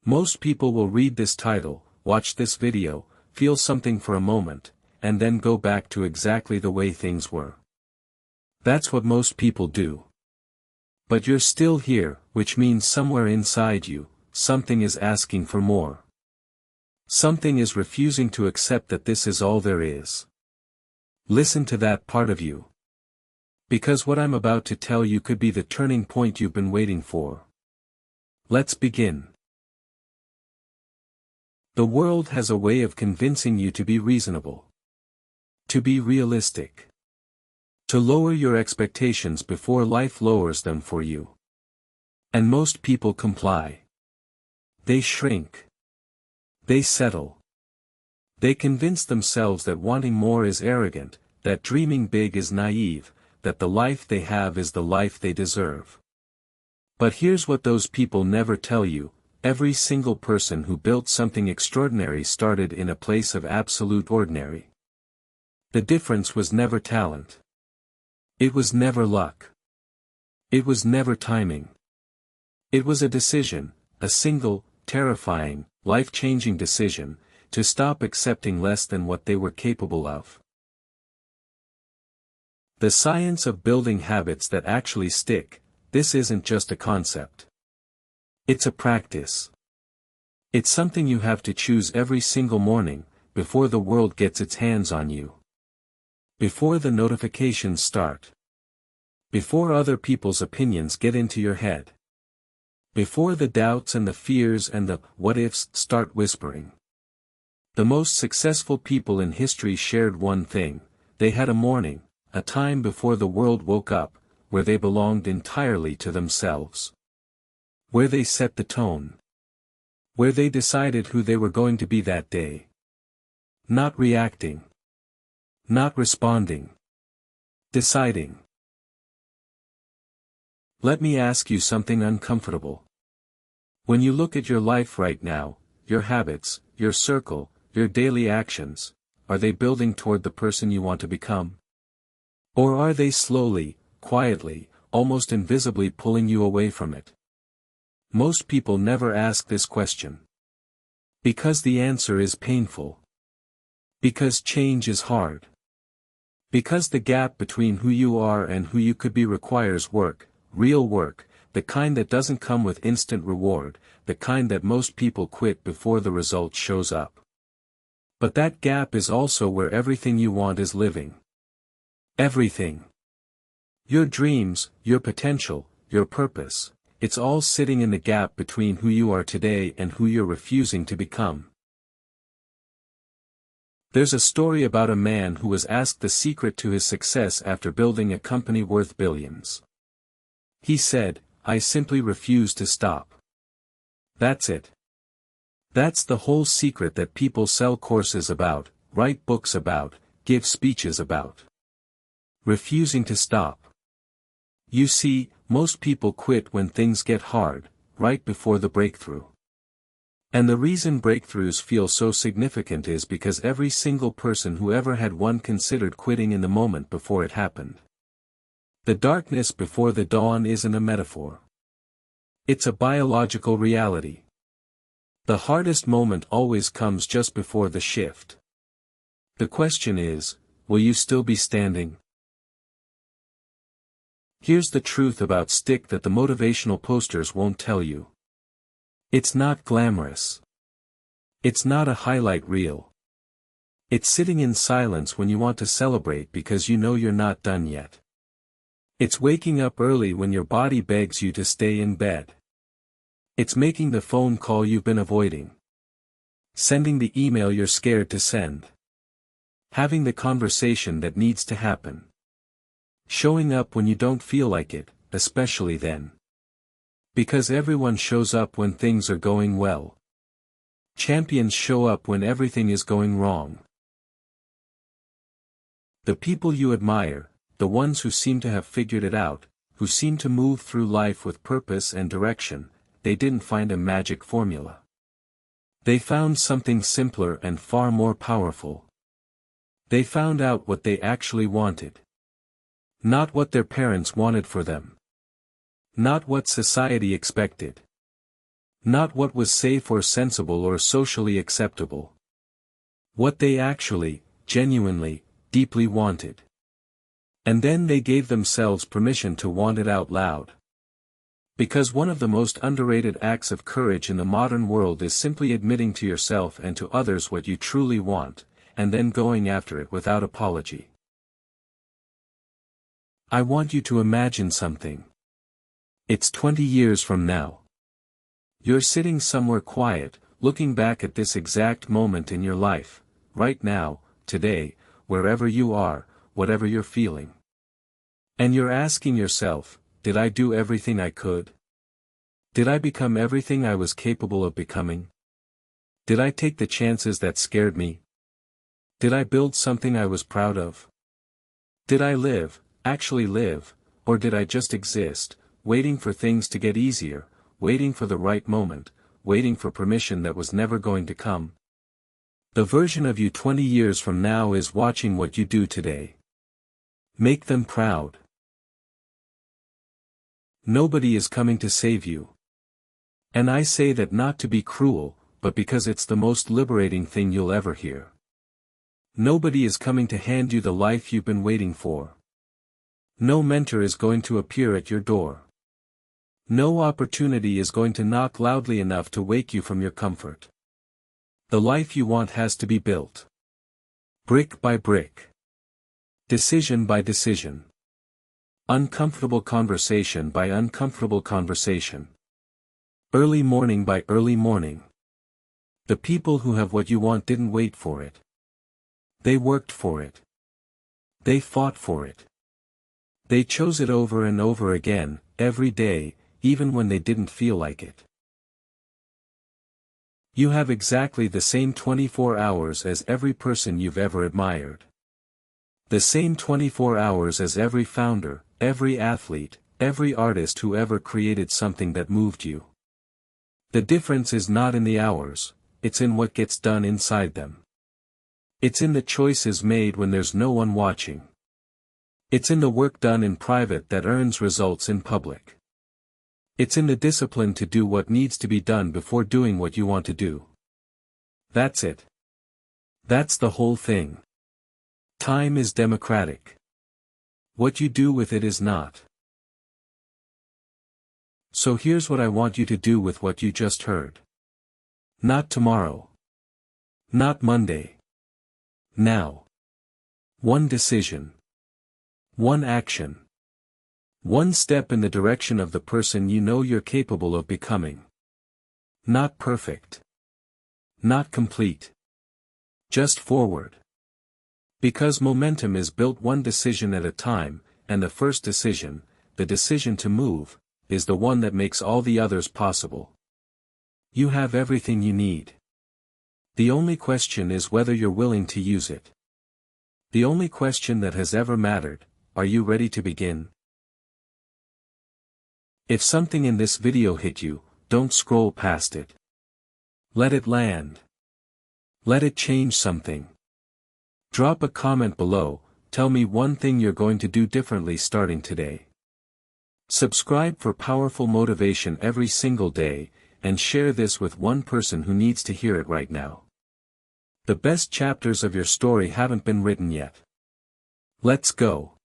Most people will read this title, watch this video, feel something for a moment, and then go back to exactly the way things were. That's what most people do. But you're still here, which means somewhere inside you, something is asking for more. Something is refusing to accept that this is all there is. Listen to that part of you. Because what I'm about to tell you could be the turning point you've been waiting for. Let's begin. The world has a way of convincing you to be reasonable. To be realistic. To lower your expectations before life lowers them for you. And most people comply. They shrink. They settle. They convince themselves that wanting more is arrogant, that dreaming big is naive, that the life they have is the life they deserve. But here's what those people never tell you: every single person who built something extraordinary started in a place of absolute ordinary. The difference was never talent. It was never luck. It was never timing. It was a decision, a single, terrifying, life-changing decision, to stop accepting less than what they were capable of. The science of building habits that actually stick. This isn't just a concept. It's a practice. It's something you have to choose every single morning, before the world gets its hands on you. Before the notifications start. Before other people's opinions get into your head. Before the doubts and the fears and the what-ifs start whispering. The most successful people in history shared one thing: they had a morning, a time before the world woke up, where they belonged entirely to themselves. Where they set the tone. Where they decided who they were going to be that day. Not reacting. Not responding. Deciding. Let me ask you something uncomfortable. When you look at your life right now, your habits, your circle, your daily actions, are they building toward the person you want to become? Or are they slowly, quietly, almost invisibly pulling you away from it? Most people never ask this question. Because the answer is painful. Because change is hard. Because the gap between who you are and who you could be requires work, real work, the kind that doesn't come with instant reward, the kind that most people quit before the result shows up. But that gap is also where everything you want is living. Everything. Your dreams, your potential, your purpose, it's all sitting in the gap between who you are today and who you're refusing to become. There's a story about a man who was asked the secret to his success after building a company worth billions. He said, "I simply refuse to stop." That's it. That's the whole secret that people sell courses about, write books about, give speeches about. Refusing to stop. You see, most people quit when things get hard, right before the breakthrough. And the reason breakthroughs feel so significant is because every single person who ever had one considered quitting in the moment before it happened. The darkness before the dawn isn't a metaphor. It's a biological reality. The hardest moment always comes just before the shift. The question is, will you still be standing? Here's the truth about stick that the motivational posters won't tell you. It's not glamorous. It's not a highlight reel. It's sitting in silence when you want to celebrate because you know you're not done yet. It's waking up early when your body begs you to stay in bed. It's making the phone call you've been avoiding. Sending the email you're scared to send. Having the conversation that needs to happen. Showing up when you don't feel like it, especially then. Because everyone shows up when things are going well. Champions show up when everything is going wrong. The people you admire, the ones who seem to have figured it out, who seem to move through life with purpose and direction, they didn't find a magic formula. They found something simpler and far more powerful. They found out what they actually wanted. Not what their parents wanted for them. Not what society expected. Not what was safe or sensible or socially acceptable. What they actually, genuinely, deeply wanted. And then they gave themselves permission to want it out loud. Because one of the most underrated acts of courage in the modern world is simply admitting to yourself and to others what you truly want, and then going after it without apology. I want you to imagine something. It's 20 years from now. You're sitting somewhere quiet, looking back at this exact moment in your life, right now, today, wherever you are, whatever you're feeling. And you're asking yourself, did I do everything I could? Did I become everything I was capable of becoming? Did I take the chances that scared me? Did I build something I was proud of? Did I live, actually live, or did I just exist, waiting for things to get easier, waiting for the right moment, waiting for permission that was never going to come? The version of you 20 years from now is watching what you do today. Make them proud. Nobody is coming to save you. And I say that not to be cruel, but because it's the most liberating thing you'll ever hear. Nobody is coming to hand you the life you've been waiting for. No mentor is going to appear at your door. No opportunity is going to knock loudly enough to wake you from your comfort. The life you want has to be built. Brick by brick. Decision by decision. Uncomfortable conversation by uncomfortable conversation. Early morning by early morning. The people who have what you want didn't wait for it. They worked for it. They fought for it. They chose it over and over again, every day, even when they didn't feel like it. You have exactly the same 24 hours as every person you've ever admired. The same 24 hours as every founder, every athlete, every artist who ever created something that moved you. The difference is not in the hours, it's in what gets done inside them. It's in the choices made when there's no one watching. It's in the work done in private that earns results in public. It's in the discipline to do what needs to be done before doing what you want to do. That's it. That's the whole thing. Time is democratic. What you do with it is not. So here's what I want you to do with what you just heard. Not tomorrow. Not Monday. Now. One decision. One action. One step in the direction of the person you know you're capable of becoming. Not perfect. Not complete. Just forward. Because momentum is built one decision at a time, and the first decision, the decision to move, is the one that makes all the others possible. You have everything you need. The only question is whether you're willing to use it. The only question that has ever mattered, are you ready to begin? If something in this video hit you, don't scroll past it. Let it land. Let it change something. Drop a comment below, tell me one thing you're going to do differently starting today. Subscribe for powerful motivation every single day, and share this with one person who needs to hear it right now. The best chapters of your story haven't been written yet. Let's go.